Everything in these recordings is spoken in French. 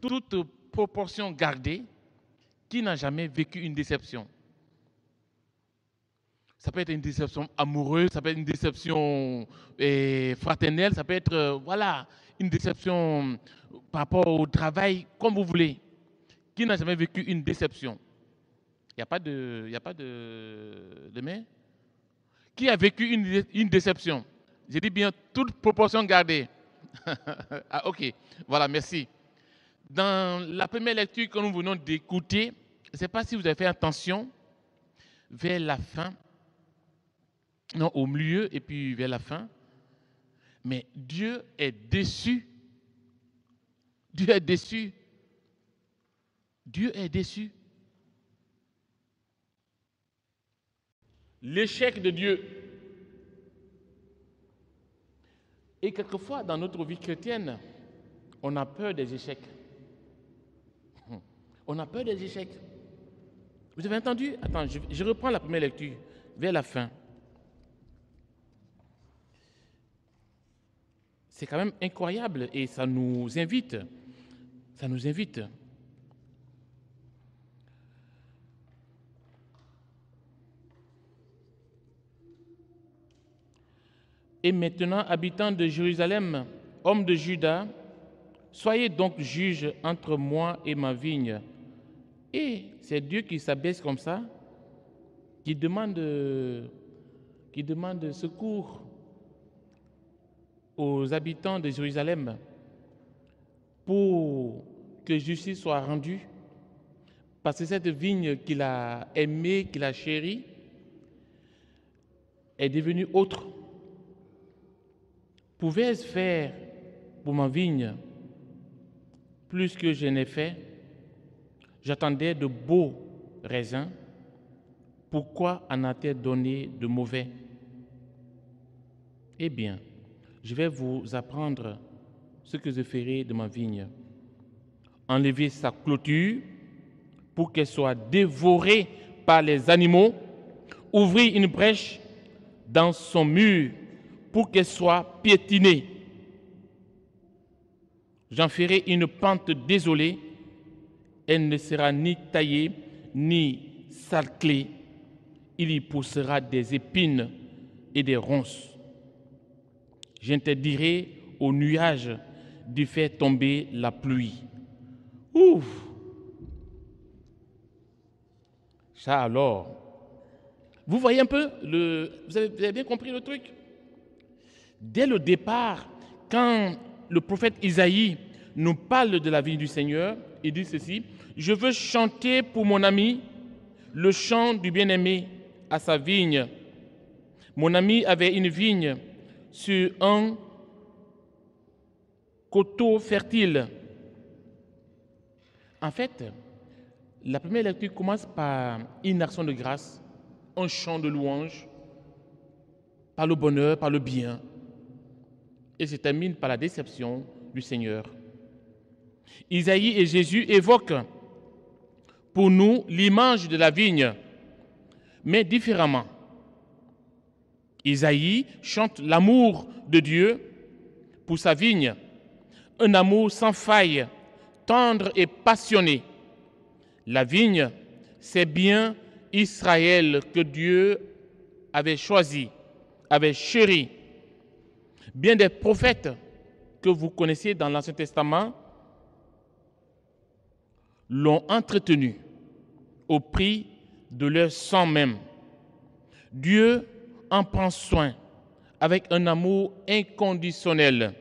toute proportion gardée, qui n'a jamais vécu une déception? Ça peut être une déception amoureuse, ça peut être une déception fraternelle, ça peut être une déception par rapport au travail, comme vous voulez. Qui n'a jamais vécu une déception? Il n'y a pas de main. Qui a vécu une déception? J'ai dit bien toute proportion gardée. Ah, ok, voilà, merci. Dans la première lecture que nous venons d'écouter, je ne sais pas si vous avez fait attention, vers la fin, non, au milieu et puis vers la fin, mais Dieu est déçu. Dieu est déçu. Dieu est déçu. L'échec de Dieu. Et quelquefois, dans notre vie chrétienne, on a peur des échecs. On a peur des échecs. Vous avez entendu? Attends, je reprends la première lecture, vers la fin. C'est quand même incroyable et ça nous invite. Ça nous invite. Et maintenant, habitants de Jérusalem, hommes de Juda, soyez donc juges entre moi et ma vigne. Et c'est Dieu qui s'abaisse comme ça, qui demande secours aux habitants de Jérusalem pour que justice soit rendue, parce que cette vigne qu'il a aimée, qu'il a chérie, est devenue autre. Pouvais-je faire pour ma vigne plus que je n'ai fait? J'attendais de beaux raisins. Pourquoi en a-t-elle donné de mauvais? Eh bien, je vais vous apprendre ce que je ferai de ma vigne. Enlever sa clôture pour qu'elle soit dévorée par les animaux, ouvrir une brèche dans son mur pour qu'elle soit piétinée. J'en ferai une pente désolée, elle ne sera ni taillée ni salclée. Il y poussera des épines et des ronces. J'interdirai aux nuages de faire tomber la pluie. Ouf! Ça alors, vous voyez un peu, vous avez bien compris le truc? Dès le départ, quand le prophète Isaïe nous parle de la vigne du Seigneur, il dit ceci: je veux chanter pour mon ami le chant du bien-aimé à sa vigne. Mon ami avait une vigne sur un coteau fertile. En fait, la première lecture commence par une action de grâce, un chant de louange, par le bonheur, par le bien, et se termine par la déception du Seigneur. Isaïe et Jésus évoquent pour nous l'image de la vigne, mais différemment. Isaïe chante l'amour de Dieu pour sa vigne, un amour sans faille, tendre et passionné. La vigne, c'est bien Israël que Dieu avait choisi, avait chéri. Bien des prophètes que vous connaissez dans l'Ancien Testament l'ont entretenu au prix de leur sang même. Dieu en prend soin avec un amour inconditionnel.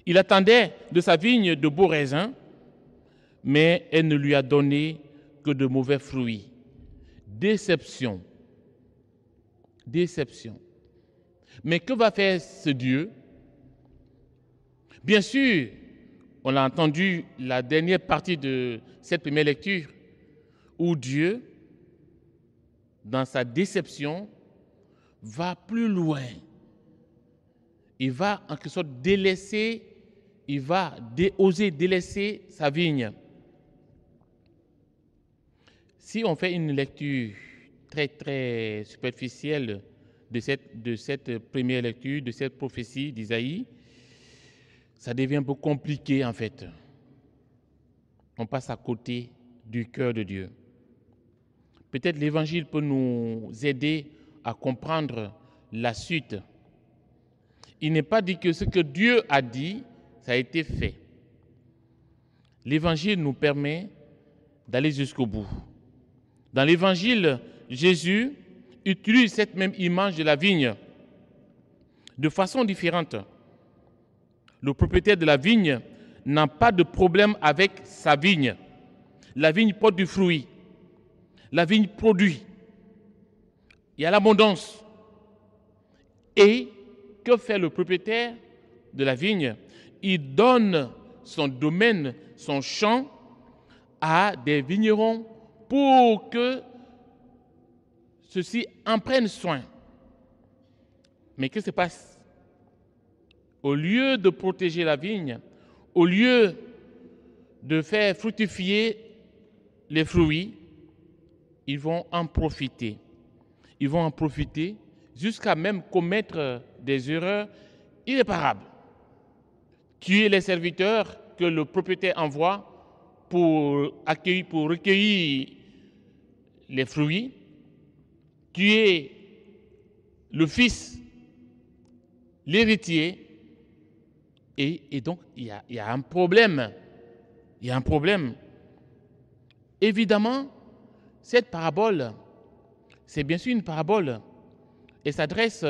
Il attendait de sa vigne de beaux raisins, mais elle ne lui a donné que de mauvais fruits. Déception. Déception. Mais que va faire ce Dieu? Bien sûr, on a entendu la dernière partie de cette première lecture, où Dieu, dans sa déception, va plus loin. Il va en quelque sorte délaisser, il va oser délaisser sa vigne. Si on fait une lecture très très superficielle de cette première lecture, de cette prophétie d'Isaïe, ça devient un peu compliqué en fait. on passe à côté du cœur de Dieu. Peut-être l'Évangile peut nous aider à comprendre la suite. Il n'est pas dit que ce que Dieu a dit, ça a été fait. L'Évangile nous permet d'aller jusqu'au bout. Dans l'Évangile, Jésus utilise cette même image de la vigne de façon différente. Le propriétaire de la vigne n'a pas de problème avec sa vigne. La vigne porte du fruit. La vigne produit. Il y a l'abondance. Et que fait le propriétaire de la vigne? Il donne son domaine, son champ à des vignerons pour que ceux-ci en prennent soin. Mais qu'est-ce qui se passe? Au lieu de protéger la vigne, au lieu de faire fructifier les fruits, ils vont en profiter. Ils vont en profiter jusqu'à même commettre des erreurs irréparables. Tuer les serviteurs que le propriétaire envoie pour recueillir les fruits, tuer le fils, l'héritier, et donc il y a un problème. Il y a un problème. Évidemment, cette parabole, c'est bien sûr une parabole, et s'adresse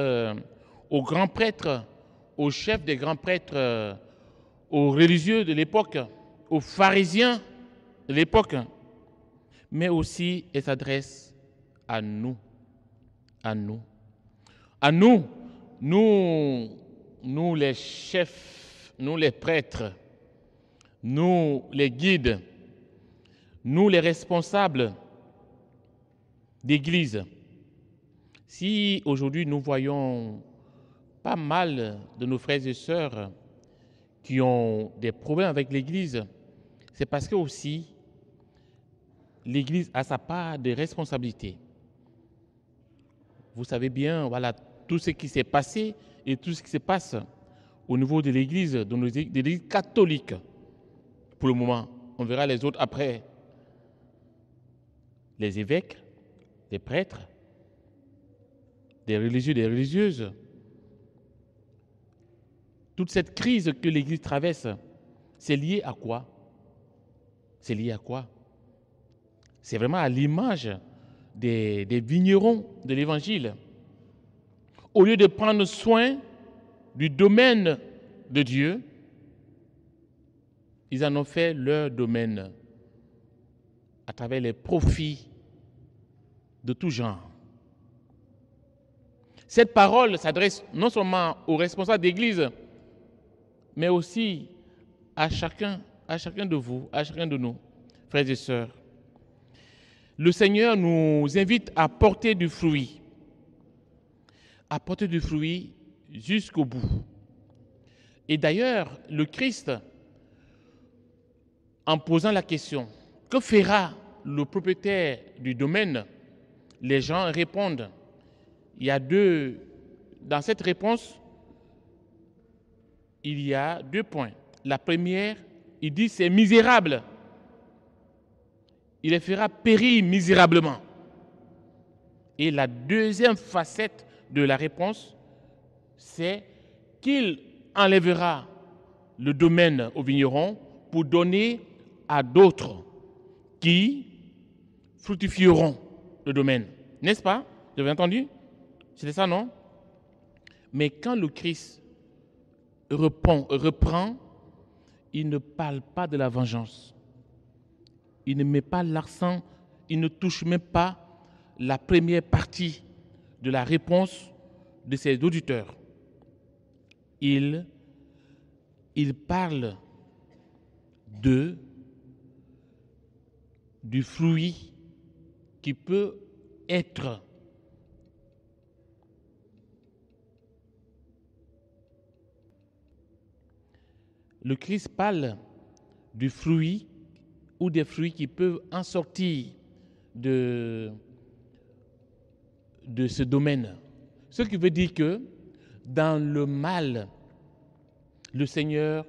aux grands prêtres, aux chefs des grands prêtres, aux religieux de l'époque, aux pharisiens de l'époque, mais aussi elle s'adresse à nous, nous les chefs, nous les prêtres, nous les guides, nous les responsables d'église. Si aujourd'hui nous voyons pas mal de nos frères et sœurs qui ont des problèmes avec l'église, c'est parce que aussi l'église a sa part de responsabilité. Vous savez bien, voilà, tout ce qui s'est passé et tout ce qui se passe au niveau de l'église, de l'église catholique, pour le moment. On verra les autres après. Les évêques, les prêtres, des religieux, des religieuses. Toute cette crise que l'Église traverse, c'est lié à quoi? C'est lié à quoi? C'est vraiment à l'image des vignerons de l'Évangile. Au lieu de prendre soin du domaine de Dieu, ils en ont fait leur domaine à travers les profits de tout genre. Cette parole s'adresse non seulement aux responsables d'Église, mais aussi à chacun de vous, à chacun de nous, frères et sœurs. Le Seigneur nous invite à porter du fruit jusqu'au bout. Et d'ailleurs, le Christ, en posant la question, que fera le propriétaire du domaine? Les gens répondent. Dans cette réponse, il y a 2 points. La première, il dit c'est misérable. Il les fera périr misérablement. Et la deuxième facette de la réponse, c'est qu'il enlèvera le domaine au vigneron pour donner à d'autres qui fructifieront le domaine. N'est-ce pas? Vous avez entendu? C'était ça, non? Mais quand le Christ reprend, il ne parle pas de la vengeance. Il ne met pas l'accent, il ne touche même pas la première partie de la réponse de ses auditeurs. Il parle du fruit qui peut être le Christ parle du fruit ou des fruits qui peuvent en sortir de ce domaine. Ce qui veut dire que dans le mal, le Seigneur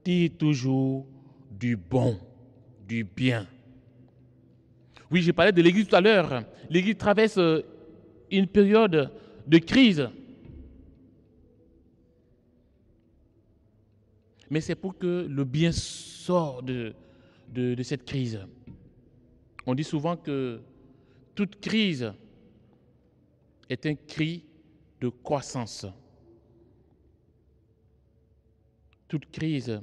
tire toujours du bon du bien. Oui, j'ai parlé de l'Église tout à l'heure. L'Église traverse une période de crise. Mais c'est pour que le bien sorte de cette crise. On dit souvent que toute crise est un cri de croissance. Toute crise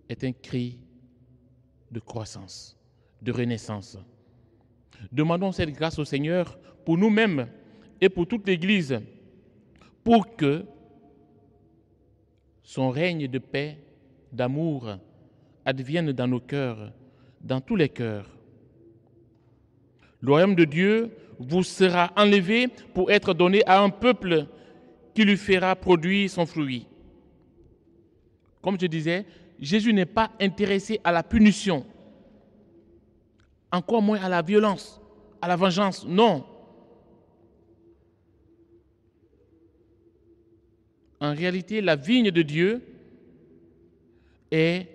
est un cri de croissance, de renaissance. Demandons cette grâce au Seigneur pour nous-mêmes et pour toute l'Église, pour que son règne de paix, d'amour, advienne dans nos cœurs, dans tous les cœurs. Le royaume de Dieu vous sera enlevé pour être donné à un peuple qui lui fera produire son fruit. Comme je disais, Jésus n'est pas intéressé à la punition, encore moins à la violence, à la vengeance. Non. En réalité, la vigne de Dieu est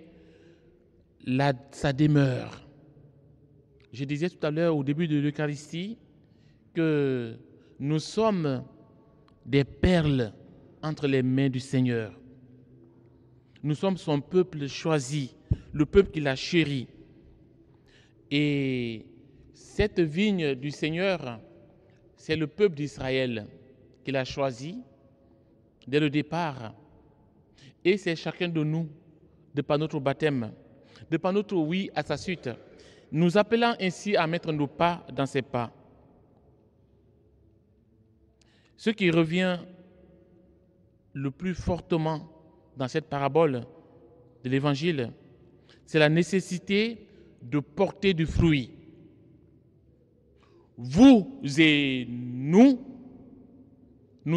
sa demeure. Je disais tout à l'heure au début de l'Eucharistie que nous sommes des perles entre les mains du Seigneur. Nous sommes son peuple choisi, le peuple qu'il a chéri. Et cette vigne du Seigneur, c'est le peuple d'Israël qu'il a choisi dès le départ. Et c'est chacun de nous, de par notre baptême, de par notre oui à sa suite, nous appelant ainsi à mettre nos pas dans ses pas. Ce qui revient le plus fortement dans cette parabole de l'Évangile, c'est la nécessité de porter du fruit. Vous et nous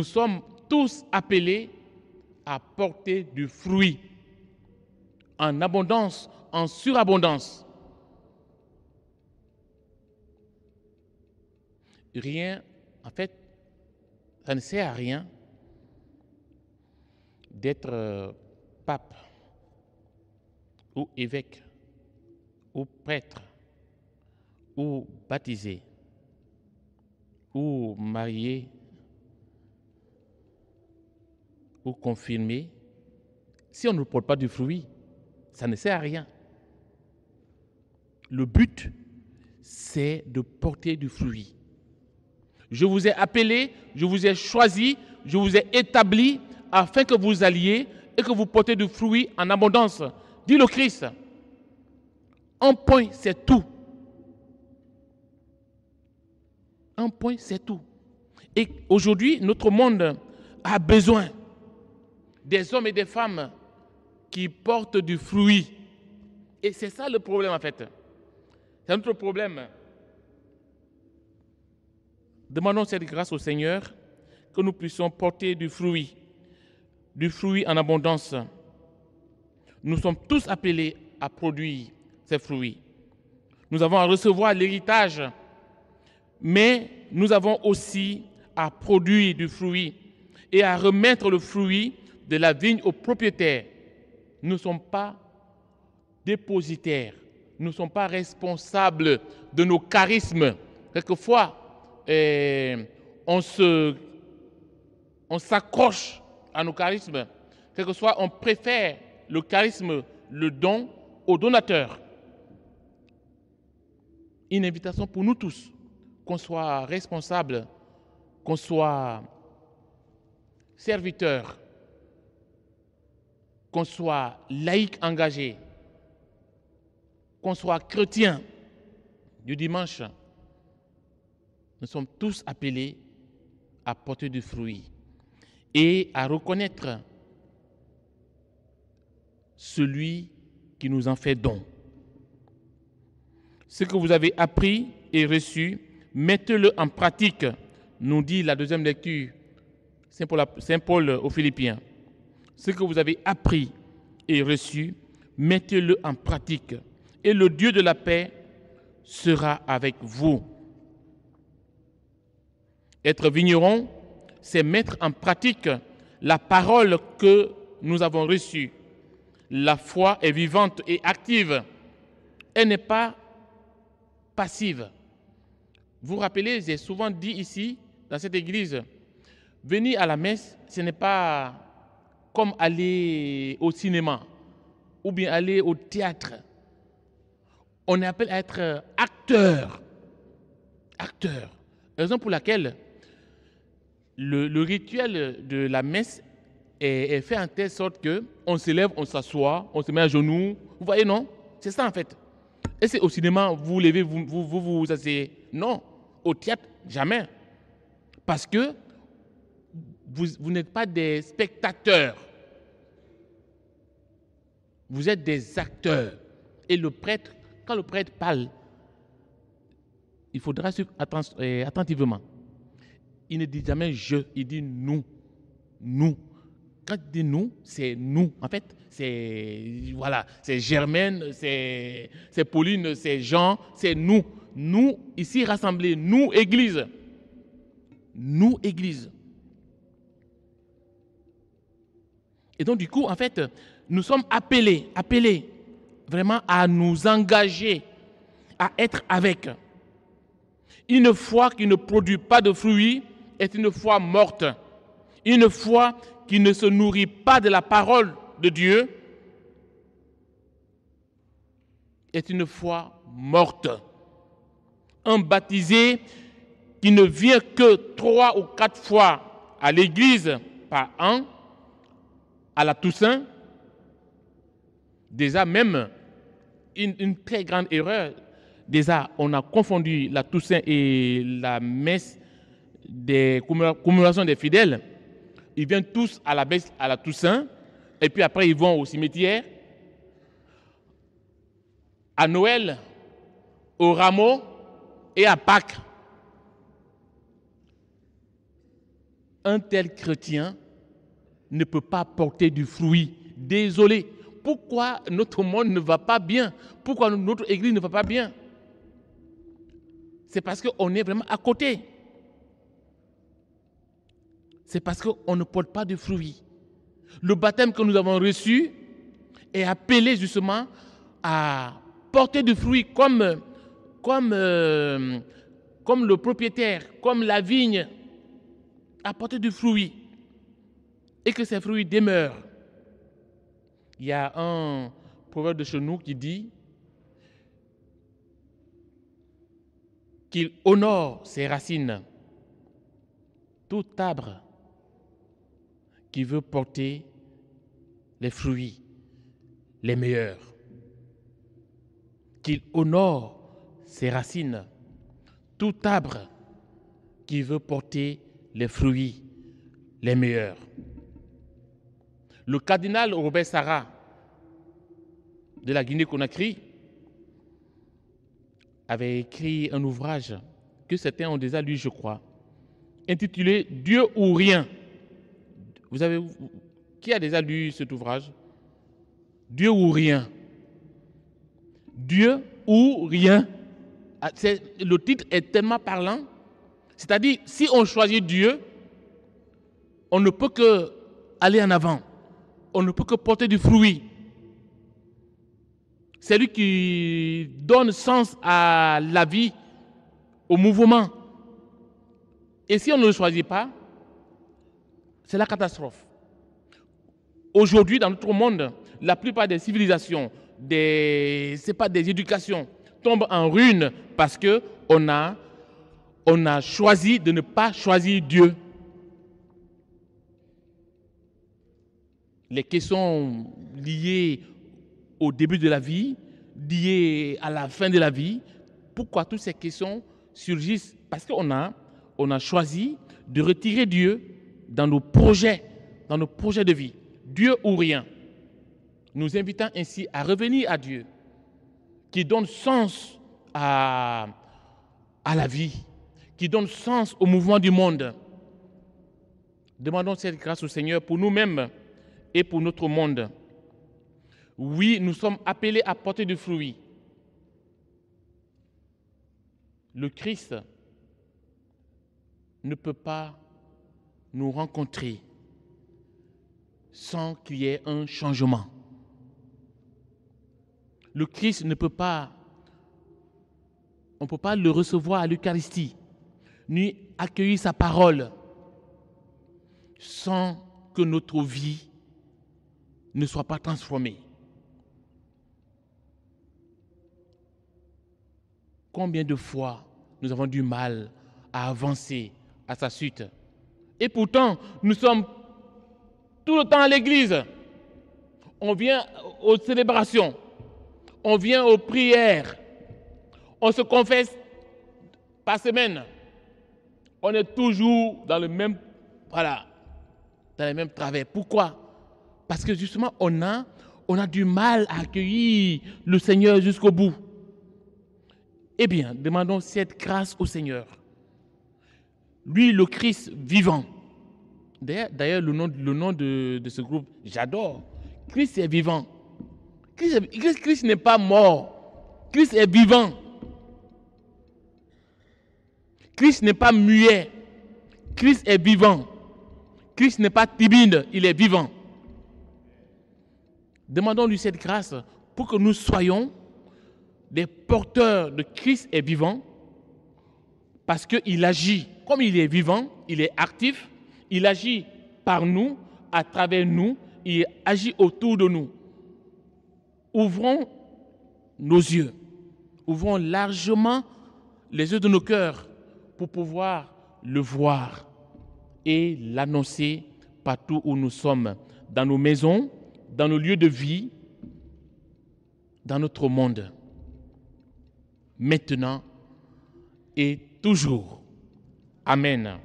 sommes tous appelés à porter du fruit en abondance, en surabondance. Rien, en fait, ça ne sert à rien d'être pape ou évêque ou prêtre ou baptisé ou marié ou confirmé. Si on ne porte pas du fruit, ça ne sert à rien. Le but, c'est de porter du fruit. Je vous ai appelé, je vous ai choisi, je vous ai établi afin que vous alliez et que vous portez du fruit en abondance. Dit le Christ. Un point, c'est tout. Un point, c'est tout. Et aujourd'hui, notre monde a besoin des hommes et des femmes qui portent du fruit. Et c'est ça le problème en fait. C'est notre problème. Demandons cette grâce au Seigneur que nous puissions porter du fruit en abondance. Nous sommes tous appelés à produire ces fruits. Nous avons à recevoir l'héritage, mais nous avons aussi à produire du fruit et à remettre le fruit de la vigne au propriétaire. Nous ne sommes pas dépositaires, nous ne sommes pas responsables de nos charismes. Quelquefois, on s'accroche à nos charismes. Quelquefois, on préfère le charisme, le don, au donateur. Une invitation pour nous tous, qu'on soit responsable, qu'on soit serviteur, qu'on soit laïque engagé, qu'on soit chrétien du dimanche. Nous sommes tous appelés à porter du fruit et à reconnaître celui qui nous en fait don. Ce que vous avez appris et reçu, mettez-le en pratique, nous dit la deuxième lecture, Saint Paul aux Philippiens. Ce que vous avez appris et reçu, mettez-le en pratique, et le Dieu de la paix sera avec vous. Être vigneron, c'est mettre en pratique la parole que nous avons reçue. La foi est vivante et active. Elle n'est pas passive. Vous vous rappelez, j'ai souvent dit ici, dans cette église, venir à la messe, ce n'est pas comme aller au cinéma ou bien aller au théâtre. On est appelé à être acteur. Acteur. Raison pour laquelle le rituel de la messe est fait en telle sorte qu'on se lève, on s'assoit, on se met à genoux. Vous voyez, non? C'est ça en fait. Et c'est au cinéma, vous vous levez, vous asseyez. Non. Au théâtre, jamais. Parce que vous n'êtes pas des spectateurs. Vous êtes des acteurs. Et le prêtre, quand le prêtre parle, il faudra suivre attentivement. Il ne dit jamais je, il dit nous. Nous. Quand il dit nous, c'est nous. En fait, c'est Germaine, c'est Pauline, c'est Jean, c'est nous. Nous, ici rassemblés, nous, Église. Nous, Église. Et donc, du coup, en fait, nous sommes appelés vraiment à nous engager, à être avec. Une foi qui ne produit pas de fruits est une foi morte. Une foi qui ne se nourrit pas de la parole de Dieu est une foi morte. Un baptisé qui ne vient que 3 ou 4 fois à l'église par an, à la Toussaint, déjà même une très grande erreur. Déjà, on a confondu la Toussaint et la messe des commémorations des fidèles. Ils viennent tous à la messe à la Toussaint, et puis après ils vont au cimetière. À Noël, au rameau et à Pâques. Un tel chrétien ne peut pas porter du fruit. Désolé. Pourquoi notre monde ne va pas bien? Pourquoi notre église ne va pas bien? C'est parce qu'on est vraiment à côté. C'est parce qu'on ne porte pas de fruits. Le baptême que nous avons reçu est appelé justement à porter du fruit comme le propriétaire, comme la vigne, à porter du fruit et que ces fruits demeurent. Il y a un proverbe de chez nous qui dit qu'il honore ses racines. Tout arbre qui veut porter les fruits les meilleurs, qu'il honore ses racines. Tout arbre qui veut porter les fruits les meilleurs. Le cardinal Robert Sarah de la Guinée-Conakry avait écrit un ouvrage que certains ont déjà lu, je crois, intitulé « Dieu ou rien ». Qui a déjà lu cet ouvrage? Dieu ou rien. Dieu ou rien. Le titre est tellement parlant. C'est-à-dire, si on choisit Dieu, on ne peut que aller en avant. On ne peut que porter du fruit. C'est lui qui donne sens à la vie, au mouvement. Et si on ne le choisit pas, c'est la catastrophe. Aujourd'hui, dans notre monde, la plupart des civilisations, des éducations tombent en ruine parce qu'on a choisi de ne pas choisir Dieu. Les questions liées au début de la vie, liées à la fin de la vie, pourquoi toutes ces questions surgissent? Parce qu'on a choisi de retirer Dieu dans nos projets de vie. Dieu ou rien. Nous invitons ainsi à revenir à Dieu, qui donne sens à la vie, qui donne sens au mouvement du monde. Demandons cette grâce au Seigneur pour nous-mêmes et pour notre monde. Oui, nous sommes appelés à porter du fruit. Le Christ ne peut pas nous rencontrer sans qu'il y ait un changement. Le Christ ne peut pas on ne peut pas le recevoir à l'Eucharistie, ni accueillir sa parole sans que notre vie ne soit pas transformée. Combien de fois nous avons du mal à avancer à sa suite? Et pourtant, nous sommes tout le temps à l'église. On vient aux célébrations, on vient aux prières, on se confesse par semaine. On est toujours dans le même, dans les mêmes travers. Pourquoi? Parce que justement, on a du mal à accueillir le Seigneur jusqu'au bout. Eh bien, demandons cette grâce au Seigneur. Lui, le Christ vivant. D'ailleurs, le nom de ce groupe, j'adore. Christ est vivant. Christ n'est pas mort. Christ est vivant. Christ n'est pas muet. Christ est vivant. Christ n'est pas timide, il est vivant. Demandons-lui cette grâce pour que nous soyons des porteurs de Christ est vivant, parce qu'il agit. Comme il est vivant, il est actif, il agit par nous, à travers nous, il agit autour de nous. Ouvrons nos yeux, ouvrons largement les yeux de nos cœurs pour pouvoir le voir et l'annoncer partout où nous sommes, dans nos maisons, dans nos lieux de vie, dans notre monde, maintenant et toujours. Amen.